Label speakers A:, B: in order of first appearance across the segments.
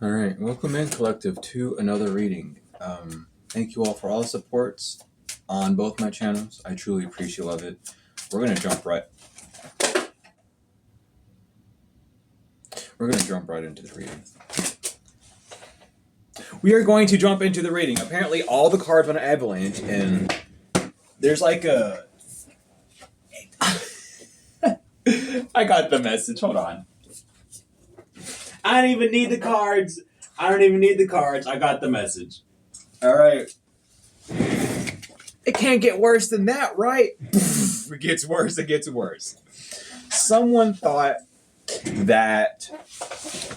A: All right, welcome in, collective, to another reading. Thank you all for all the supports on both my channels. I truly appreciate all of it. We're gonna jump right. Into the reading. We are going to jump into the reading. Apparently, all the cards on Avalanche, and there's like a. I got the message. Hold on. I don't even need the cards. I got the message. All right. It can't get worse than that, right? It gets worse. Someone thought that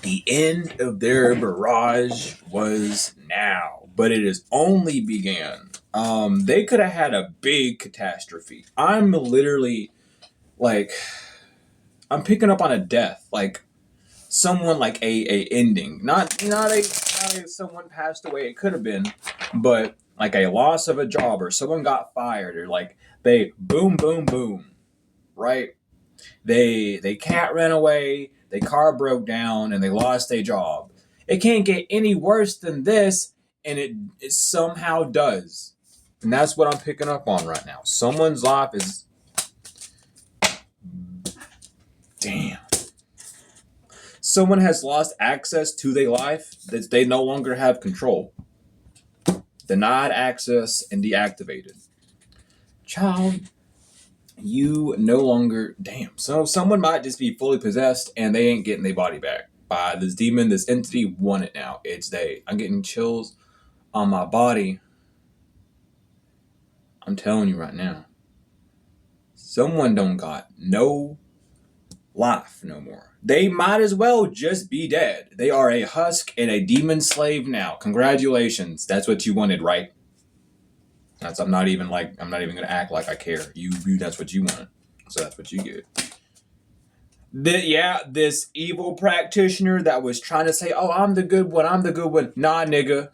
A: the end of their barrage was now, but it has only began. They could have had a big catastrophe. I'm literally I'm picking up on a death, like someone like a ending, not a someone passed away. It could have been, but like a loss of a job, or someone got fired, or like they boom, right? They cat ran away, their car broke down, and they lost their job. It can't get any worse than this, and it somehow does. And that's what I'm picking up on right now. Someone's life is... Damn. Someone has lost access to their life that they no longer have control. Denied access and deactivated. Child, you no longer... Damn. So someone might just be fully possessed and they ain't getting their body back by this demon. This entity want it now. It's they. I'm getting chills on my body. I'm telling you right now. Someone don't got no life no more. They might as well just be dead. They are a husk and a demon slave now. Congratulations. That's what you wanted, right? I'm not even gonna act like I care. You that's what you wanted. So that's what you get. This evil practitioner that was trying to say, oh, I'm the good one. Nah, nigga.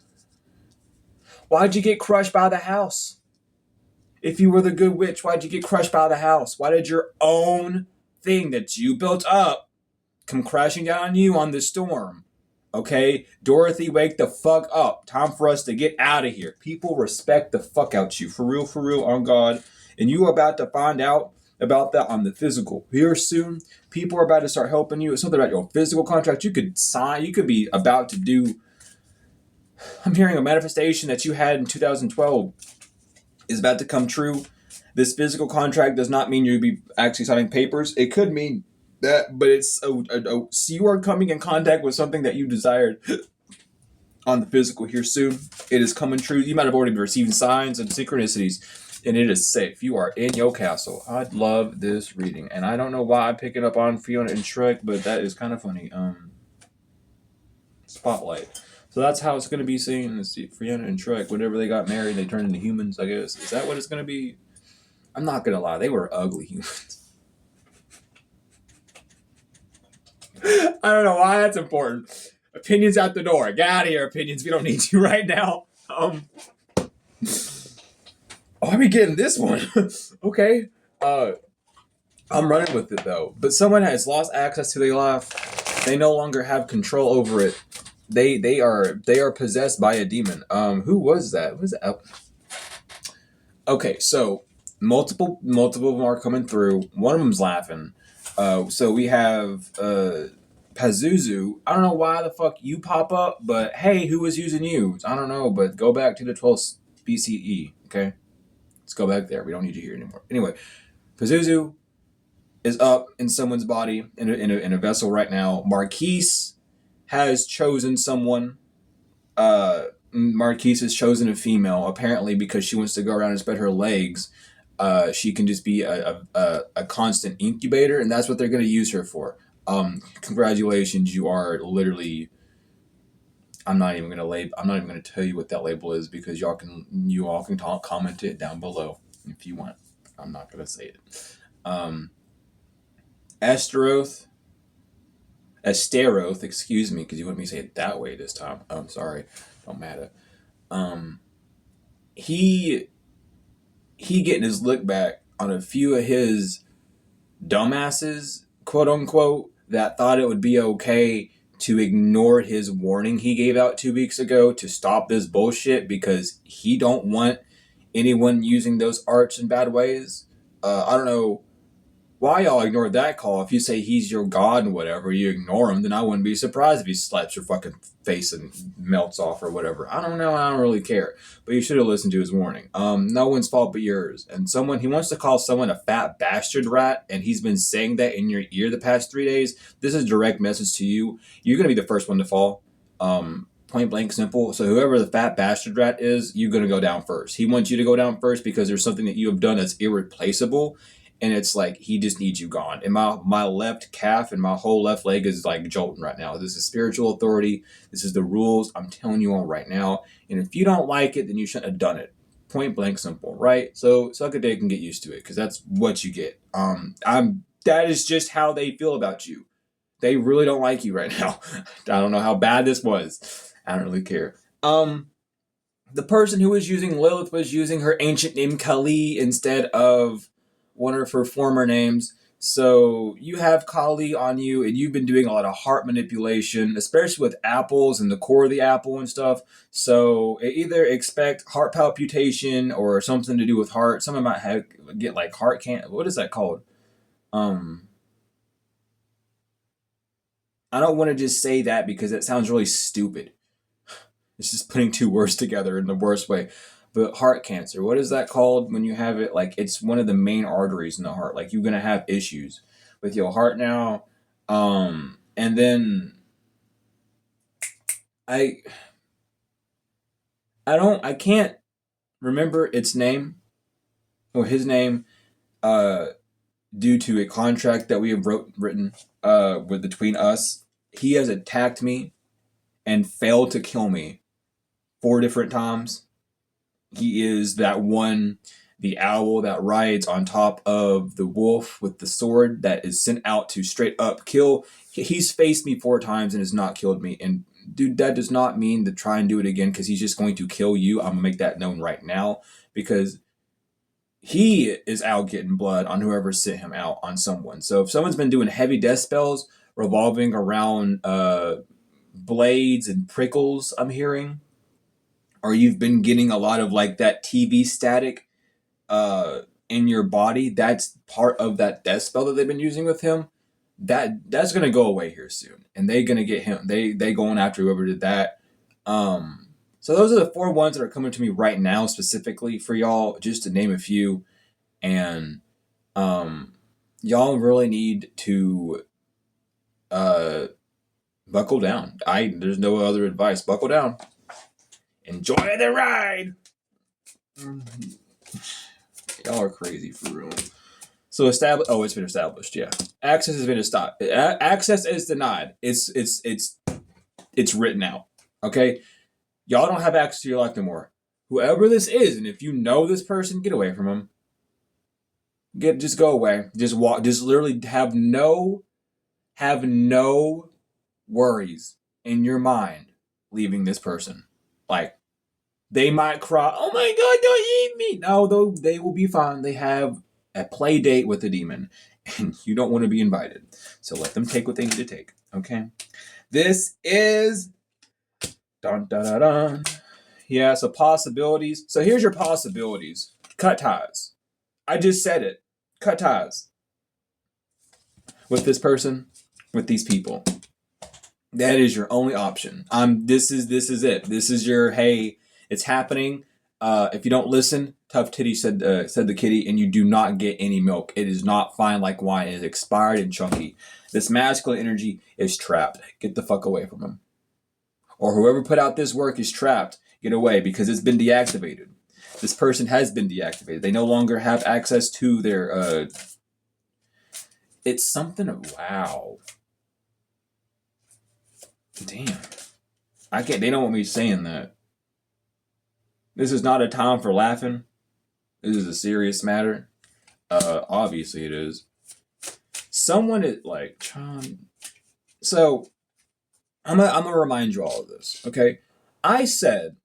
A: Why'd you get crushed by the house? If you were the good witch, why'd you get crushed by the house? Why did your own thing that you built up come crashing down on you on the storm? Okay? Dorothy, wake the fuck up. Time for us to get out of here. People respect the fuck out you. For real, on God. And you are about to find out about that on the physical. Here soon, people are about to start helping you. It's something about your physical contract you could sign. You could be about to do... I'm hearing a manifestation that you had in 2012 is about to come true. This physical contract does not mean you'll be actually signing papers. It could mean that, but it's so you are coming in contact with something that you desired on the physical here soon. It is coming true. You might have already been receiving signs and synchronicities, and it is safe. You are in your castle. I love this reading, and I don't know why I'm picking up on Fiona and Shrek, but that is kind of funny. Spotlight. So that's how it's going to be seen. Let's see, Fiona and Shrek, whenever they got married, they turned into humans, I guess. Is that what it's going to be? I'm not going to lie. They were ugly humans. I don't know why that's important. Opinions out the door. Get out of here, opinions. We don't need you right now. Oh, I'm getting this one. Okay. I'm running with it, though. But someone has lost access to their life. They no longer have control over it. They are possessed by a demon. Who was that? Who was that? Okay, so multiple of them are coming through. One of them's laughing. So we have Pazuzu. I don't know why the fuck you pop up, but hey, who was using you? I don't know, but go back to the 12th BCE. Okay, let's go back there. We don't need you here anymore. Anyway, Pazuzu is up in someone's body in a vessel right now. Marquise has chosen someone. Marquise has chosen a female, apparently because she wants to go around and spread her legs. She can just be a constant incubator, and that's what they're going to use her for. Congratulations, you are literally... I'm not even going to tell you what that label is, because you all can comment it down below if you want. I'm not going to say it. Esteroth, excuse me, because you want me to say it that way this time. I'm sorry. Don't matter. He getting his look back on a few of his dumbasses, quote unquote, that thought it would be okay to ignore his warning he gave out 2 weeks ago to stop this bullshit because he don't want anyone using those arts in bad ways. I don't know why y'all ignored that call. If you say he's your god and whatever, you ignore him, then I wouldn't be surprised if he slaps your fucking face and melts off or whatever. I don't know. I don't really care. But you should have listened to his warning. No one's fault but yours. And he wants to call someone a fat bastard rat, and he's been saying that in your ear the past 3 days. This is a direct message to you. You're going to be the first one to fall. Point blank simple. So whoever the fat bastard rat is, you're going to go down first. He wants you to go down first because there's something that you have done that's irreplaceable. And it's like, he just needs you gone. And my left calf and my whole left leg is like jolting right now. This is spiritual authority. This is the rules I'm telling you all right now. And if you don't like it, then you shouldn't have done it. Point blank simple, right? So suck a dick and get used to it, because that's what you get. That is just how they feel about you. They really don't like you right now. I don't know how bad this was. I don't really care. The person who was using Lilith was using her ancient name Kali instead of one of her former names. So you have Kali on you, and you've been doing a lot of heart manipulation, especially with apples and the core of the apple and stuff. So either expect heart palpitation or something to do with heart. Someone might get like heart cancer. What is that called? I don't want to just say that because it sounds really stupid. It's just putting two words together in the worst way. But heart cancer, what is that called when you have it? Like, it's one of the main arteries in the heart. Like, you're going to have issues with your heart now. And then I can't remember its name or his name due to a contract that we have written between us. He has attacked me and failed to kill me 4 different times. He is that one, the owl that rides on top of the wolf with the sword that is sent out to straight up kill. He's faced me 4 times and has not killed me. And dude, that does not mean to try and do it again because he's just going to kill you. I'm going to make that known right now because he is out getting blood on whoever sent him out on someone. So if someone's been doing heavy death spells revolving around blades and prickles, I'm hearing, or you've been getting a lot of like that TV static in your body, that's part of that death spell that they've been using with him. That's gonna go away here soon, and they're gonna get him. They going after whoever did that. So those are the 4 ones that are coming to me right now, specifically for y'all, just to name a few. And y'all really need to buckle down. There's no other advice. Buckle down. Enjoy the ride. Y'all are crazy for real. So it's been established. Yeah, access has been stopped. Access is denied. It's written out. Okay, y'all don't have access to your life anymore. Whoever this is, and if you know this person, get away from him. Just go away. Just walk. Just literally have no worries in your mind leaving this person. Like, they might cry, "Oh my God, don't eat me!" No, though, they will be fine. They have a play date with a demon, and you don't want to be invited. So let them take what they need to take. Okay. This is dun dun dun dun. Yeah. So possibilities. So here's your possibilities. Cut ties. I just said it. Cut ties with this person, with these people. That is your only option. This is it. This is your, hey, it's happening. If you don't listen, tough titty said the kitty, and you do not get any milk. It is not fine like wine. It is expired and chunky. This masculine energy is trapped. Get the fuck away from him. Or whoever put out this work is trapped. Get away, because it's been deactivated. This person has been deactivated. They no longer have access to their it's something of, wow. Damn. I can't, they don't want me saying that. This is not a time for laughing. This is a serious matter. Obviously it is. Someone is like, Chime. So, I'm gonna remind you all of this, okay? I said,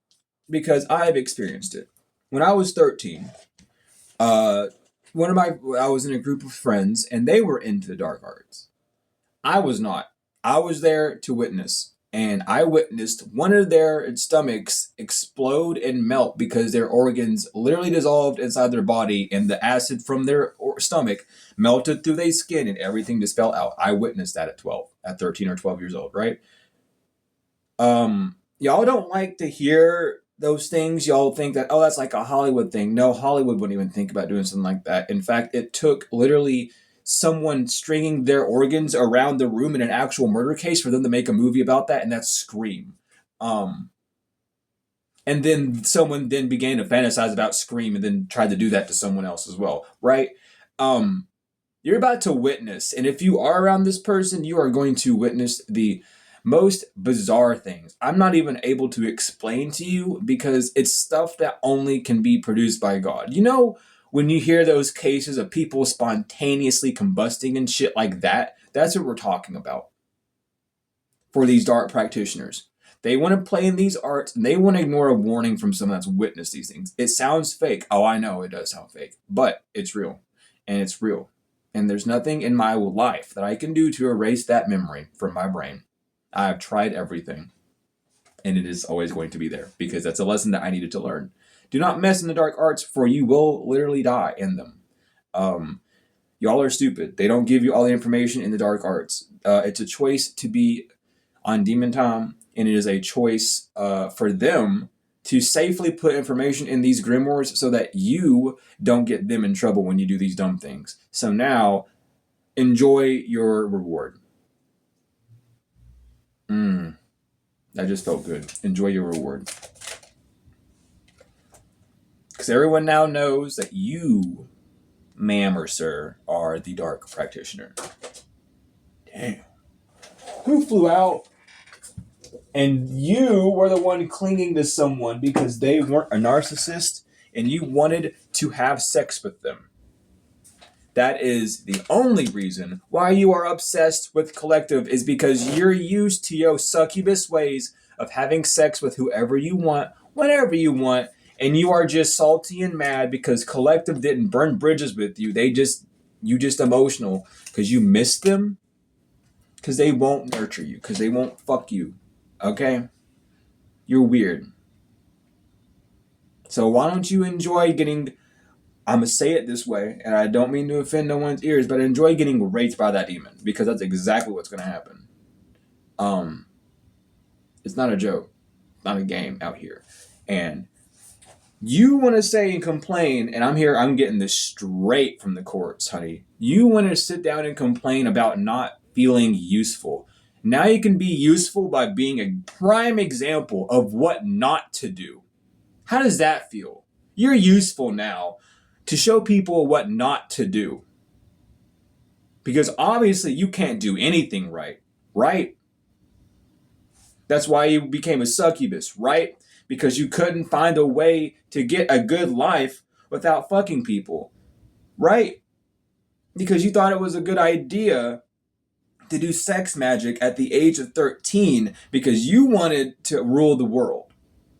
A: because I've experienced it. When I was 13, I was in a group of friends, and they were into the dark arts. I was not. I was there to witness, and I witnessed one of their stomachs explode and melt because their organs literally dissolved inside their body, and the acid from their stomach melted through their skin, and everything just fell out. I witnessed that at 13 or 12 years old, right? Y'all don't like to hear those things. Y'all think that, oh, that's like a Hollywood thing. No, Hollywood wouldn't even think about doing something like that. In fact, it took literally someone stringing their organs around the room in an actual murder case for them to make a movie about that, and that's Scream. Um, and then someone then began to fantasize about Scream and then tried to do that to someone else as well, right? Um, you're about to witness, and if you are around this person, you are going to witness the most bizarre things. I'm not even able to explain to you because it's stuff that only can be produced by God. You know, when you hear those cases of people spontaneously combusting and shit like that, that's what we're talking about for these dark practitioners. They want to play in these arts and they want to ignore a warning from someone that's witnessed these things. It sounds fake. Oh, I know it does sound fake, but it's real. And it's real. And there's nothing in my life that I can do to erase that memory from my brain. I've tried everything. And it is always going to be there because that's a lesson that I needed to learn. Do not mess in the dark arts, for you will literally die in them. Y'all are stupid. They don't give you all the information in the dark arts. It's a choice to be on demon time, and it is a choice for them to safely put information in these grimoires so that you don't get them in trouble when you do these dumb things. So now, enjoy your reward. That just felt good. Enjoy your reward. Because everyone now knows that you, ma'am or sir, are the dark practitioner. Damn. Who flew out? And you were the one clinging to someone because they weren't a narcissist and you wanted to have sex with them. That is the only reason why you are obsessed with collective, is because you're used to your succubus ways of having sex with whoever you want, whenever you want, and you are just salty and mad because collective didn't burn bridges with you. You just emotional because you miss them, because they won't nurture you, because they won't fuck you. Okay? You're weird. So why don't you enjoy getting... I'm going to say it this way, and I don't mean to offend no one's ears, but enjoy getting raped by that demon, because that's exactly what's going to happen. It's not a joke. It's not a game out here. And you want to say and complain, and I'm getting this straight from the courts, honey. You want to sit down and complain about not feeling useful. Now you can be useful by being a prime example of what not to do. How does that feel? You're useful now to show people what not to do. Because obviously you can't do anything right, right? That's why you became a succubus, right? Because you couldn't find a way to get a good life without fucking people, right? Because you thought it was a good idea to do sex magic at the age of 13 because you wanted to rule the world.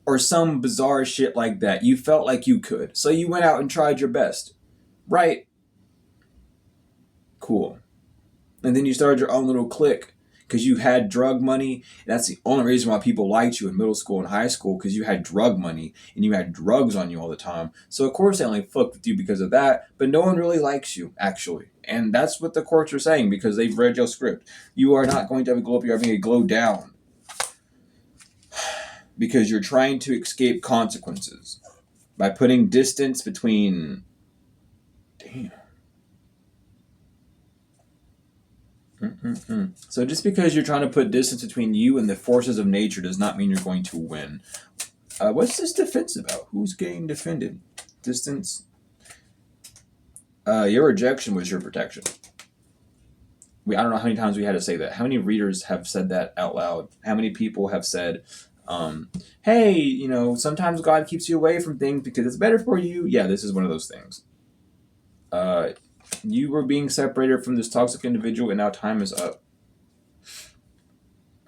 A: Or some bizarre shit like that. You felt like you could. So you went out and tried your best. Right? Cool. And then you started your own little clique because you had drug money. And that's the only reason why people liked you in middle school and high school, because you had drug money and you had drugs on you all the time. So of course they only fucked with you because of that. But no one really likes you, actually. And that's what the courts are saying because they've read your script. You are not going to have a glow up. You're having a glow down. Because you're trying to escape consequences by putting distance between... Damn. So just because you're trying to put distance between you and the forces of nature does not mean you're going to win. What's this defense about? Who's getting defended? Distance? Your rejection was your protection. I don't know how many times we had to say that. How many readers have said that out loud? How many people have said... hey, sometimes God keeps you away from things because it's better for you. Yeah, this is one of those things. You were being separated from this toxic individual and now time is up.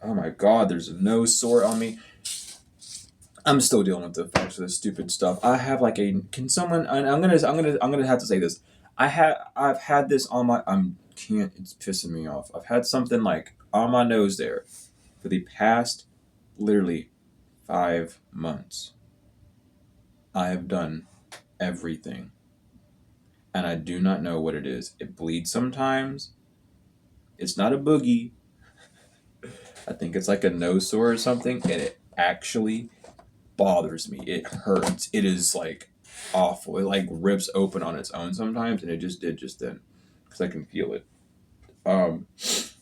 A: Oh my God, there's no sword on me. I'm still dealing with the effects of this stupid stuff. I have can someone, and I'm gonna have to say this. I've had this on my, it's pissing me off. I've had something on my nose there for the past literally 5 months. I have done everything, and I do not know what it is. It bleeds sometimes. It's not a boogie. I think it's like a nose sore or something, and it actually bothers me. It hurts. It is like awful. It like rips open on its own sometimes, and it just did just then because I can feel it.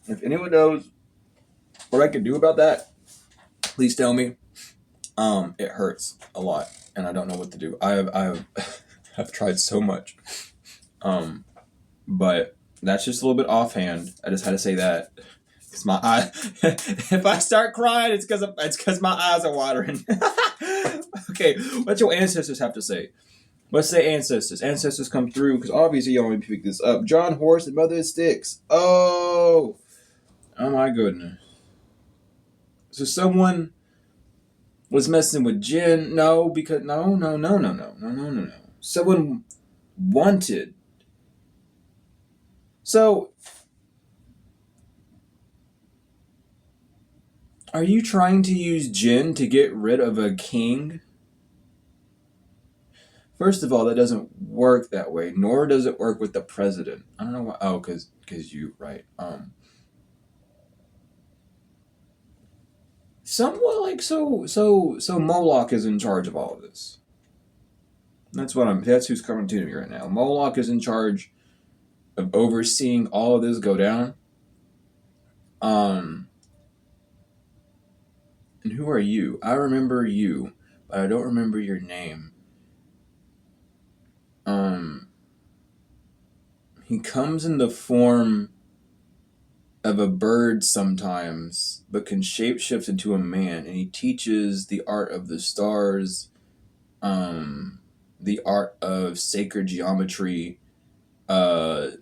A: If anyone knows what I can do about that, please tell me. It hurts a lot, and I don't know what to do. I've I've tried so much. But that's just a little bit offhand. I just had to say that. Because my eye, if I start crying, it's because my eyes are watering. Okay, what your ancestors have to say? Let's say ancestors. Ancestors come through, because obviously y'all want me to pick this up. John Horse and Mother of Sticks. Oh my goodness. So someone was messing with Jen. No, because no. Someone wanted. So, are you trying to use Jin to get rid of a king? First of all, that doesn't work that way, nor does it work with the president. I don't know why. Oh, because you, right. Somewhat like so Moloch is in charge of all of this. That's who's coming to me right now. Moloch is in charge of overseeing all of this go down. And who are you? I remember you, but I don't remember your name. He comes in the form of a bird sometimes, but can shapeshift into a man, and he teaches the art of the stars, the art of sacred geometry, in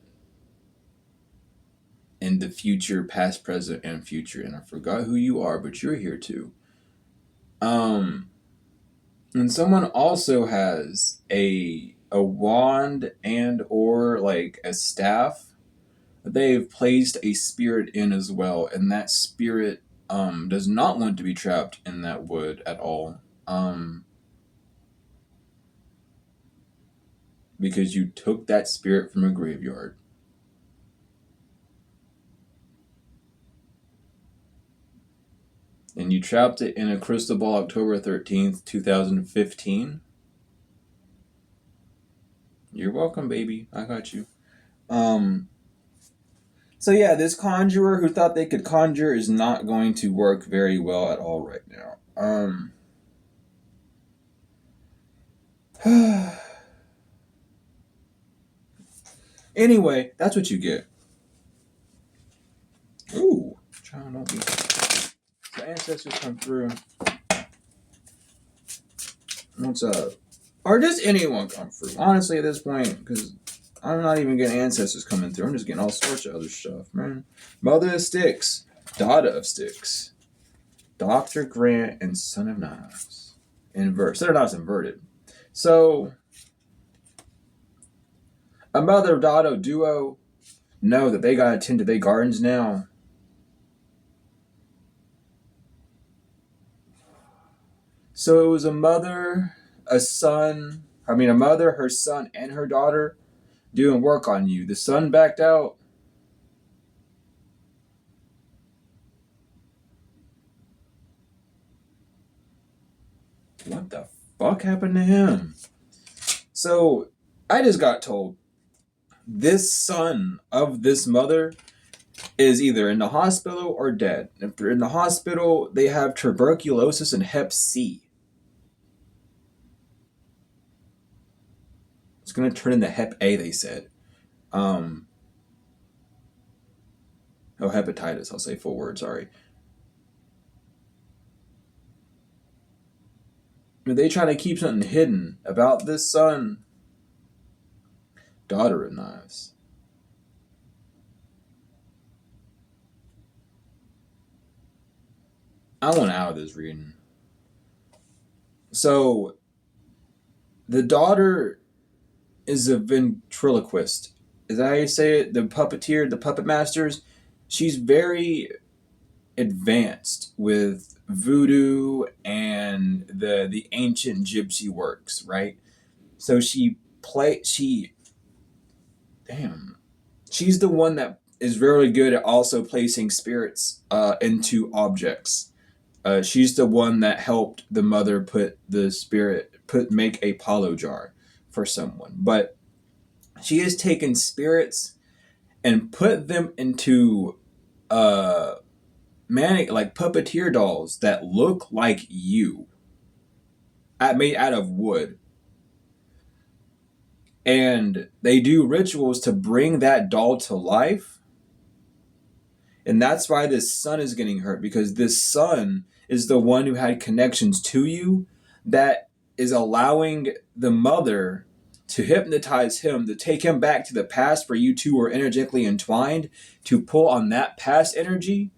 A: the future, past, present, and future. And I forgot who you are, but you're here too. And someone also has a wand and or like a staff that they've placed a spirit in as well, and that spirit does not want to be trapped in that wood at all. Because you took that spirit from a graveyard. And you trapped it in a crystal ball October 13th, 2015. You're welcome, baby. I got you. So yeah, this conjurer who thought they could conjure is not going to work very well at all right now. Anyway, that's what you get. Ooh, child, don't be. The ancestors come through. What's up? Or just anyone come through. Honestly, at this point, because I'm not even getting ancestors coming through. I'm just getting all sorts of other stuff, man. Mother of Sticks, Daughter of Sticks, Dr. Grant, and Son of Knives. Inverse. Son of Knives inverted. So, a mother-daughter duo know that they gotta tend to their gardens now. So it was a mother, her son, and her daughter doing work on you. The son backed out. What the fuck happened to him? So I just got told this son of this mother is either in the hospital or dead. If they're in the hospital, they have tuberculosis and Hep C. It's going to turn into Hep A, they said. Hepatitis, I'll say full word, sorry. They try to keep something hidden about this son. Daughter of Knives. I want out of this reading. So, the daughter is a ventriloquist. Is that how you say it? The puppeteer, the puppet masters. She's very advanced with voodoo and the ancient gypsy works, right? So damn, she's the one that is very good at also placing spirits into objects. She's the one that helped the mother make a palo jar for someone. But she has taken spirits and put them into like puppeteer dolls that look like you, made out of wood. And they do rituals to bring that doll to life. And that's why this son is getting hurt, because this son is the one who had connections to you that is allowing the mother to hypnotize him, to take him back to the past where you two were energetically entwined, to pull on that past energy.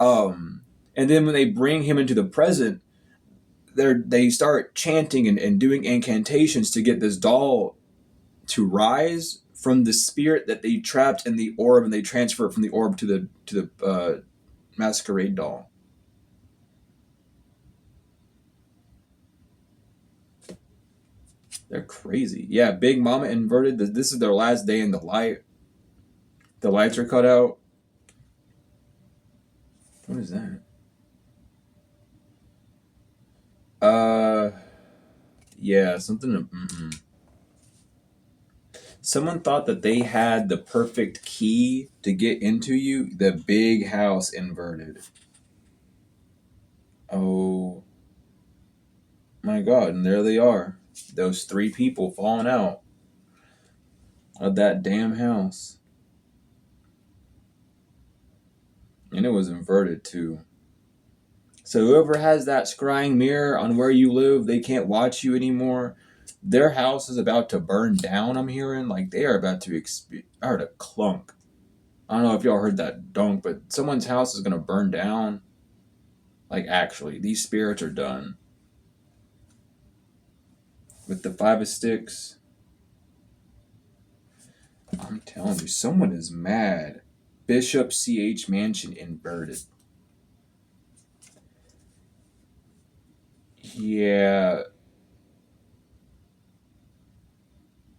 A: And then when they bring him into the present, they start chanting and doing incantations to get this doll to rise from the spirit that they trapped in the orb, and they transfer it from the orb to the masquerade doll. They're crazy. Yeah, Big Mama inverted. This is their last day in the light. The lights are cut out. What is that? Yeah, something. Someone thought that they had the perfect key to get into you. The big house inverted. Oh my God, and there they are. Those 3 people falling out of that damn house. And it was inverted too. So whoever has that scrying mirror on where you live, they can't watch you anymore. Their house is about to burn down, I'm hearing. Like, they are about to I heard a clunk. I don't know if y'all heard that dunk, but someone's house is going to burn down. Like, actually, these spirits are done. With the 5 of sticks. I'm telling you, someone is mad. Bishop CH Mansion inverted. Yeah.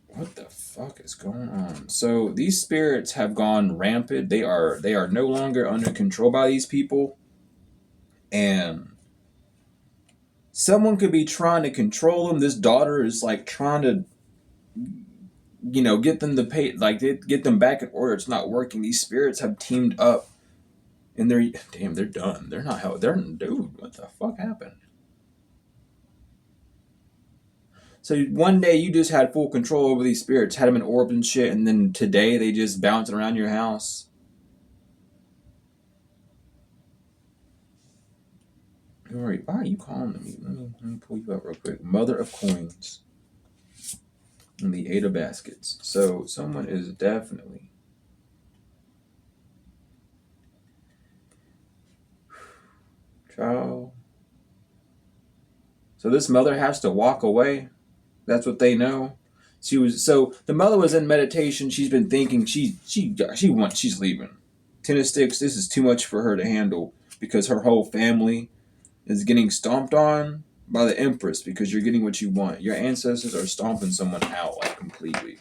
A: What the fuck is going on? So these spirits have gone rampant. They are no longer under control by these people. And someone could be trying to control them. This daughter is like trying to, get them to pay, like get them back in order. It's not working. These spirits have teamed up, and they're done. They're not how they're dude. What the fuck happened? So one day you just had full control over these spirits, had them in orbs and shit, and then today they just bouncing around your house. Why are you calling me? Let me pull you up real quick. Mother of Coins. And the 8 of Baskets. So someone is definitely... Child. So this mother has to walk away. That's what they know. So the mother was in meditation. She's been thinking she's leaving. 10 of Sticks, this is too much for her to handle, because her whole family is getting stomped on by the Empress, because you're getting what you want. Your ancestors are stomping someone out, like, completely.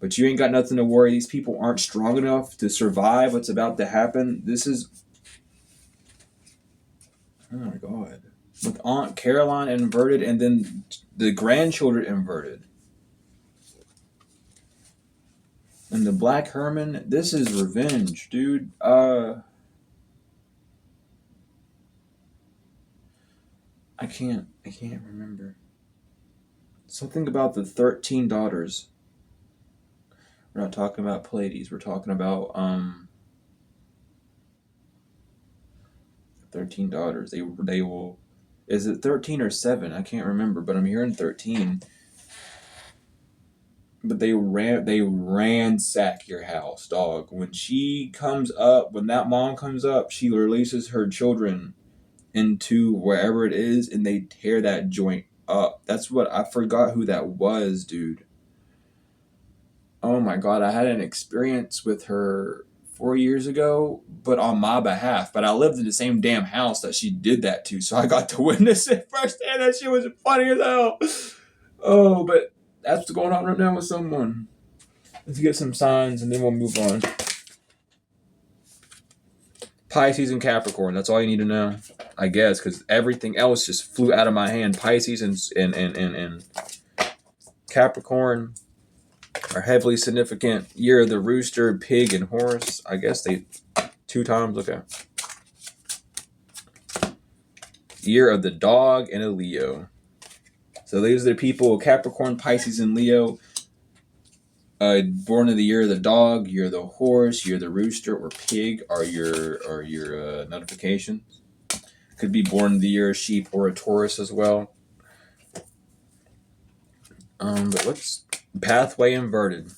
A: But you ain't got nothing to worry. These people aren't strong enough to survive what's about to happen. This is... Oh my God. With Aunt Caroline inverted, and then the grandchildren inverted. And the Black Herman, this is revenge, dude. I can't remember. Something about the 13 daughters. We're not talking about Pleiades. We're talking about 13 daughters. They will. Is it 13 or 7? I can't remember, but I'm hearing 13. But they ransack your house, dog. When that mom comes up, she releases her children into wherever it is, and they tear that joint up. That's what... I forgot who that was, dude. Oh my God, I had an experience with her 4 years ago, but on my behalf. But I lived in the same damn house that she did that to, so I got to witness it firsthand. That shit was funny as hell. Oh, but that's what's going on right now with someone. Let's get some signs and then we'll move on. Pisces and Capricorn. That's all you need to know, I guess, because everything else just flew out of my hand. Pisces and Capricorn are heavily significant. Year of the rooster, pig, and horse. I guess they 2 times. Okay. Year of the dog and a Leo. So these are the people: Capricorn, Pisces, and Leo. Born in the year of the dog, year of the horse, year of the rooster, or pig are your notifications. Could be born in the year of sheep or a Taurus as well. But let's pathway inverted.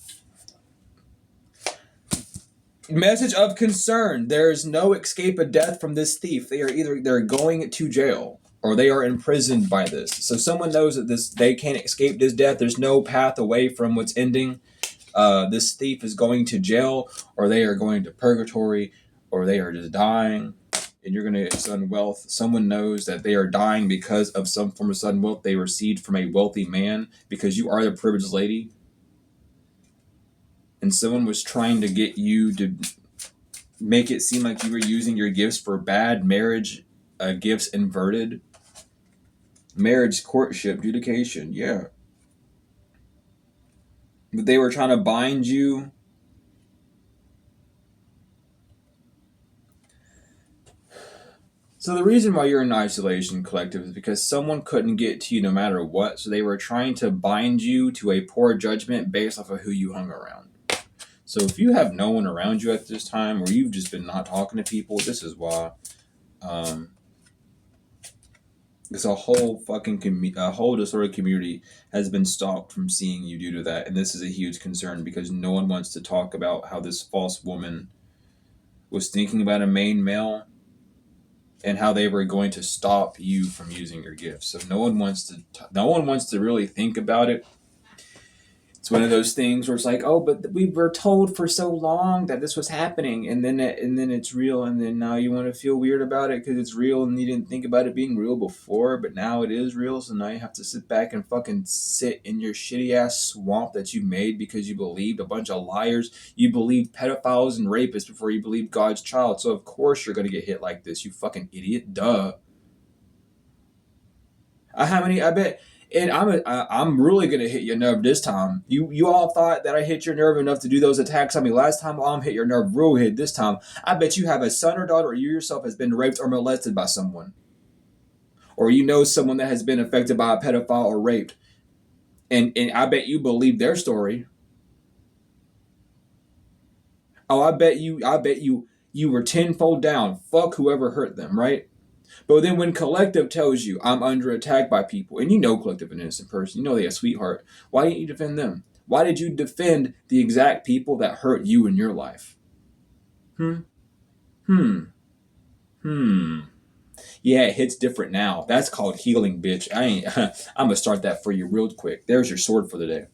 A: Message of concern: there is no escape of death from this thief. They're going to jail or they are imprisoned by this. So someone knows that they can't escape this death. There's no path away from what's ending. This thief is going to jail, or they are going to purgatory, or they are just dying, and you're going to get sudden wealth. Someone knows that they are dying because of some form of sudden wealth they received from a wealthy man, because you are the privileged lady. And someone was trying to get you to make it seem like you were using your gifts for bad marriage gifts inverted. Marriage, courtship, adjudication, yeah. But they were trying to bind you. So the reason why you're in isolation collective is because someone couldn't get to you no matter what. So they were trying to bind you to a poor judgment based off of who you hung around. So if you have no one around you at this time, or you've just been not talking to people, this is why. Because a whole disordered community has been stopped from seeing you due to that. And this is a huge concern because no one wants to talk about how this false woman was thinking about a main male and how they were going to stop you from using your gifts. So no one wants to really think about it. It's one of those things where it's like, oh, but we were told for so long that this was happening, and then it's real, and then now you want to feel weird about it because it's real, and you didn't think about it being real before, but now it is real, so now you have to sit back and fucking sit in your shitty ass swamp that you made because you believed a bunch of liars. You believed pedophiles and rapists before you believed God's child, so of course you're gonna get hit like this, you fucking idiot. Duh. I bet. And I'm really gonna hit your nerve this time. You all thought that I hit your nerve enough to do those attacks on me last time. Well, I'm hit your nerve real hit this time. I bet you have a son or daughter, or you yourself has been raped or molested by someone, or you know someone that has been affected by a pedophile or raped, and I bet you believe their story. Oh, I bet you were tenfold down. Fuck whoever hurt them, right? But then when collective tells you I'm under attack by people, and you know collective an innocent person, you know they a sweetheart, why didn't you defend them? Why did you defend the exact people that hurt you in your life? Yeah, it hits different now. That's called healing, bitch. I'm gonna start that for you real quick. There's your sword for the day.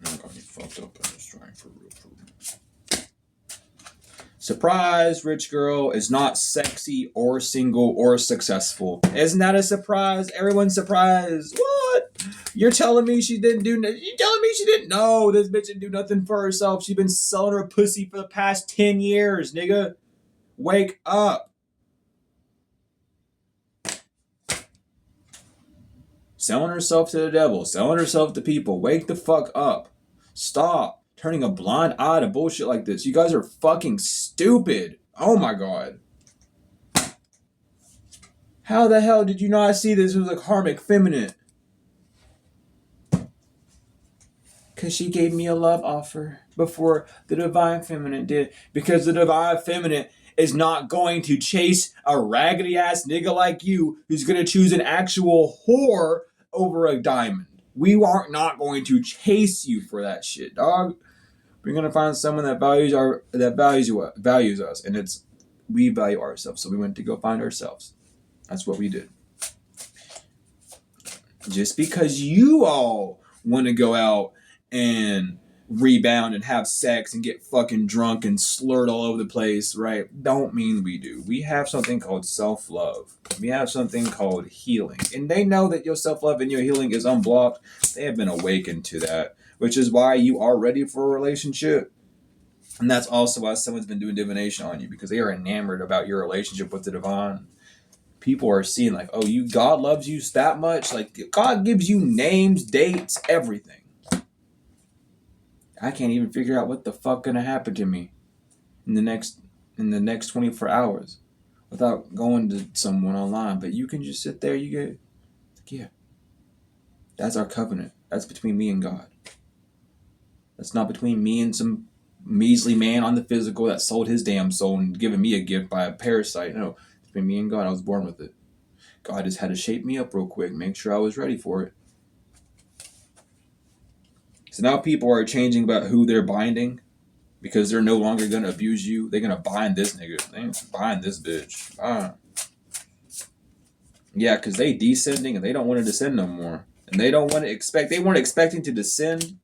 A: I'm gonna get fucked up in this trying for real. Surprise, rich girl is not sexy or single or successful. Isn't that a surprise? Everyone's surprised. What? You're telling me she didn't do nothing? You telling me she didn't? No, this bitch didn't do nothing for herself. She's been selling her pussy for the past 10 years, nigga. Wake up. Selling herself to the devil. Selling herself to people. Wake the fuck up. Stop turning a blind eye to bullshit like this. You guys are fucking stupid. Oh my god. How the hell did you not see this was a karmic feminine? Because she gave me a love offer before the divine feminine did. Because the divine feminine is not going to chase a raggedy ass nigga like you who's going to choose an actual whore over a diamond. We are not going to chase you for that shit, dog. We're gonna find someone that values us, and we value ourselves. So we went to go find ourselves. That's what we did. Just because you all want to go out and rebound and have sex and get fucking drunk and slurred all over the place, right? Don't mean we do. We have something called self-love. We have something called healing. And they know that your self-love and your healing is unblocked. They have been awakened to that, which is why you are ready for a relationship. And that's also why someone's been doing divination on you, because they are enamored about your relationship with the divine. People are seeing like, oh, God loves you that much. Like, God gives you names, dates, everything. I can't even figure out what the fuck gonna happen to me in the next 24 hours without going to someone online. But you can just sit there, you get, yeah. That's our covenant. That's between me and God. That's not between me and some measly man on the physical that sold his damn soul and given me a gift by a parasite. No, it's between me and God. I was born with it. God just had to shape me up real quick, make sure I was ready for it. So now people are changing about who they're binding because they're no longer going to abuse you. They're going to bind this nigga. They ain't bind this bitch. Yeah, because they descending and they don't want to descend no more. And they don't want to expect, they weren't expecting to descend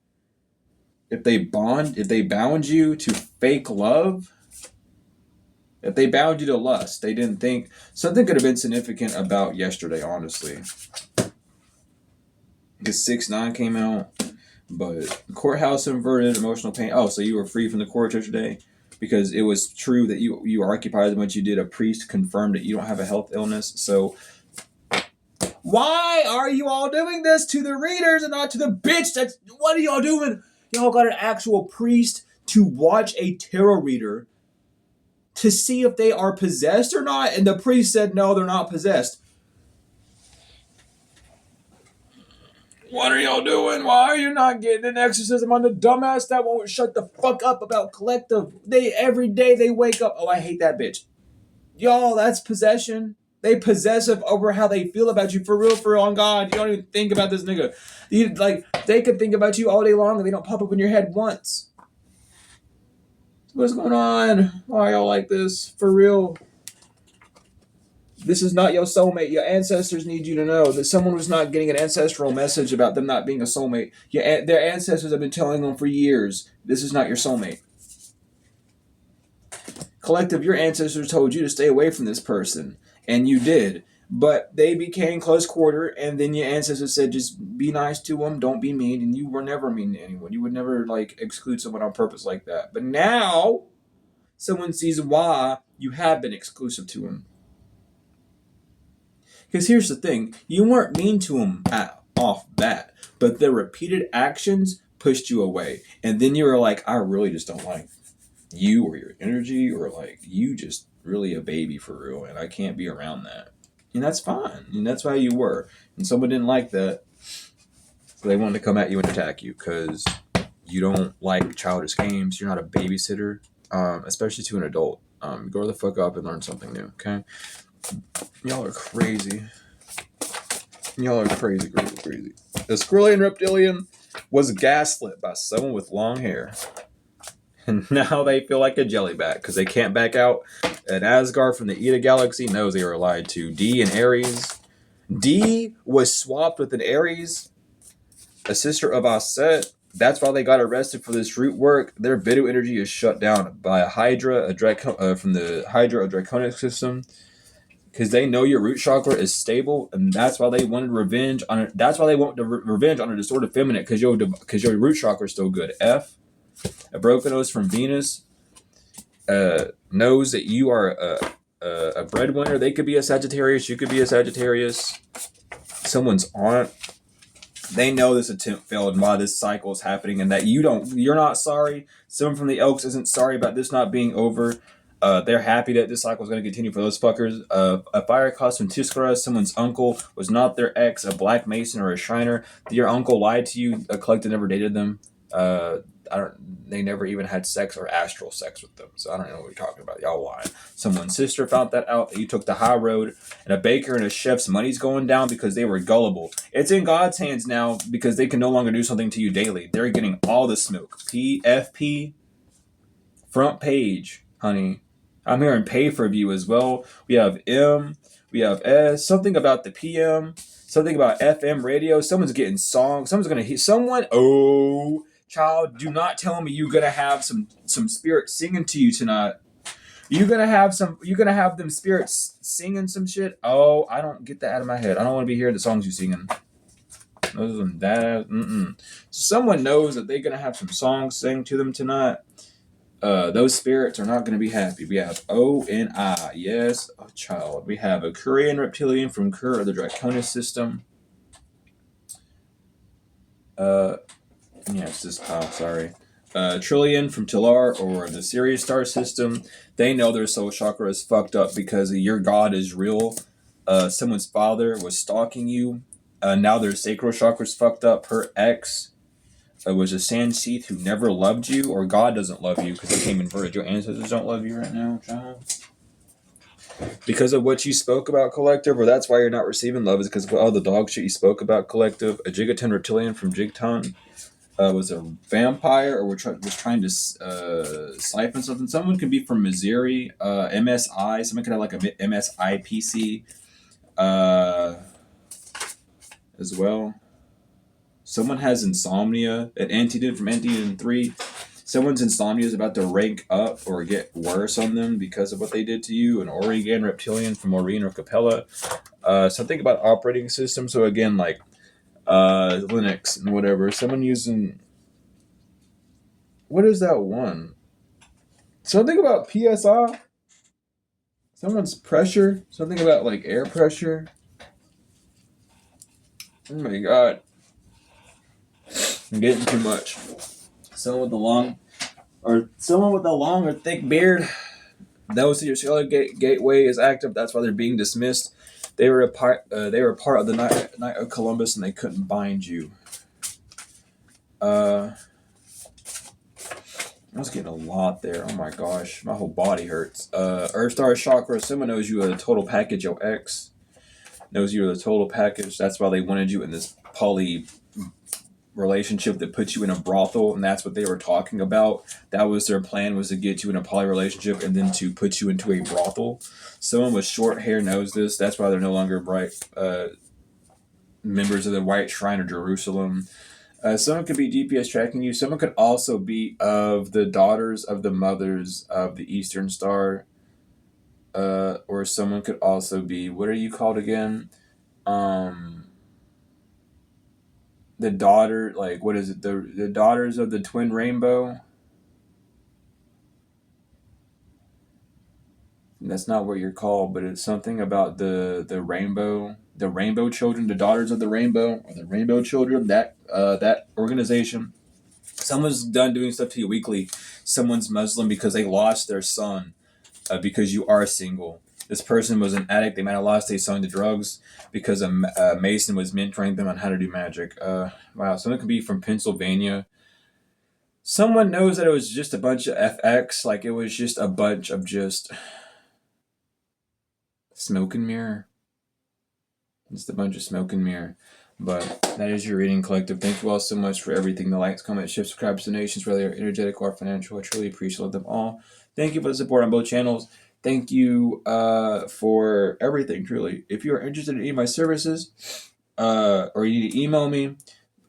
A: if they bound you to fake love. If they bound you to lust, they didn't think something could have been significant about yesterday, honestly. Because 6-9 came out. But courthouse inverted, emotional pain. Oh, so you were free from the court yesterday because it was true that you were occupied as much you did. A priest confirmed that you don't have a health illness. So why are you all doing this to the readers and not to the bitch? What are y'all doing? Y'all got an actual priest to watch a tarot reader to see if they are possessed or not, and the priest said no, they're not possessed. What are y'all doing? Why are you not getting an exorcism on the dumbass that won't shut the fuck up about collective? Every day they wake up, oh, I hate that bitch. Y'all, that's possession. They possessive over how they feel about you. For real, on God. You don't even think about this nigga. They could think about you all day long and they don't pop up in your head once. What's going on? Why are y'all like this? For real. This is not your soulmate. Your ancestors need you to know that someone was not getting an ancestral message about them not being a soulmate. Their ancestors have been telling them for years, this is not your soulmate. Collective, your ancestors told you to stay away from this person, and you did. But they became close quarter, and then your ancestors said, just be nice to them, don't be mean, and you were never mean to anyone. You would never exclude someone on purpose like that. But now, someone sees why you have been exclusive to them. Because here's the thing, you weren't mean to him off bat, but the repeated actions pushed you away. And then you were like, I really just don't like you or your energy, or you just really a baby for real, and I can't be around that. And that's fine. And that's how you were. And someone didn't like that, so they wanted to come at you and attack you because you don't like childish games. You're not a babysitter, especially to an adult. Grow the fuck up and learn something new, okay? Y'all are crazy. Crazy. The Squirrelian Reptilian was gaslit by someone with long hair. And now they feel like a jellyback because they can't back out. And Asgard from the Eta Galaxy knows they were lied to. D and Aries. D was swapped with an Aries, a sister of Aset. That's why they got arrested for this root work. Their Vidu energy is shut down by a Hydra, from the Hydra, a draconic system. Because they know your root chakra is stable, and that's why they wanted revenge on it. That's why they want revenge on a distorted feminine, because your root chakra is still good. F, a broken nose from Venus, knows that you are a breadwinner. They could be a Sagittarius. You could be a Sagittarius. Someone's aunt. They know this attempt failed and why this cycle is happening, and that you're not sorry. Someone from the Elks isn't sorry about this not being over. They're happy that this cycle is going to continue for those fuckers. A fire cost from Tiskara, someone's uncle was not their ex, a black mason or a shriner. Your uncle lied to you. A collective never dated them. They never even had sex or astral sex with them. So I don't know what you're talking about. Y'all lying. Someone's sister found that out, that you took the high road, and a baker and a chef's money's going down because they were gullible. It's in God's hands now because they can no longer do something to you daily. They're getting all the smoke. PFP, front page, honey. I'm hearing pay per view as well. We have M, we have S, something about the PM, something about FM radio. Someone's getting songs. Someone's going to hear someone. Oh, Child, do not tell me you're gonna have some spirit singing to you tonight. You're gonna have them spirits singing some shit. Oh, I don't get that out of my head. I don't want to be hearing the songs you singing. Those are that. Someone knows that they're gonna have some songs sang to them tonight. Those spirits are not going to be happy. We have O and I. Yes, a child. We have a Korean reptilian from Kur of the Draconis system. It's this pile, sorry. Trillion from Tilar or the Sirius star system. They know their soul chakra is fucked up because your god is real. Someone's father was stalking you. Now their sacral chakra is fucked up. Her ex was a sand sheath who never loved you, or God doesn't love you because he came inverted. Your ancestors don't love you right now, child. Because of what you spoke about, collective, or that's why you're not receiving love, is because of all the dog shit you spoke about, collective. A Gigaton reptilian from Jigton was a vampire, or was trying to siphon something. Someone could be from Missouri, MSI. Someone could have like a MSI PC as well. Someone has insomnia. An Antidot from Antidot 3. Someone's insomnia is about to rank up or get worse on them because of what they did to you. An Oregon reptilian from Maureen or Capella. Something about operating system. So again, like Linux and whatever. Someone using... What is that one? Something about PSI? Someone's pressure? Something about like air pressure? Oh my god. I'm getting too much. Someone with a long or thick beard. Knows that your cellular gateway is active. That's why they're being dismissed. They were a part of the night of Columbus, and they couldn't bind you. I was getting a lot there. Oh my gosh, my whole body hurts. Earth Star Chakra. Someone knows you are the total package. Your ex knows you are the total package. That's why they wanted you in this poly relationship that puts you in a brothel, and that's what they were talking about. That was their plan, was to get you in a poly relationship and then to put you into a brothel. Someone with short hair knows this. That's why they're no longer bright members of the White Shrine of Jerusalem. Someone could be GPS tracking you. Someone could also be of the daughters of the mothers of the Eastern Star. Or someone could also be, what are you called again? The daughter, like, what is it? The daughters of the twin rainbow? That's not what you're called, but it's something about the rainbow children, the daughters of the rainbow, or the rainbow children, that organization. Someone's done doing stuff to you weekly. Someone's Muslim because they lost their son, because you are single. This person was an addict. They might have lost their son to drugs because a Mason was mentoring them on how to do magic. Wow, someone could be from Pennsylvania. Someone knows that it was just a bunch of FX, like it was just a bunch of just smoke and mirror. Just a bunch of smoke and mirror. But that is your reading, collective. Thank you all so much for everything. The likes, comments, shifts, subscribes, donations, whether they're energetic or financial. I truly appreciate them all. Thank you for the support on both channels. Thank you for everything, truly. If you are interested in any of my services, or you need to email me,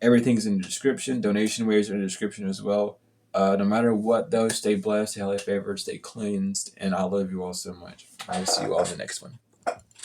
A: everything's in the description. Donation ways are in the description as well. No matter what, though, stay blessed, stay highly favored, stay cleansed, and I love you all so much. I will see you all in the next one.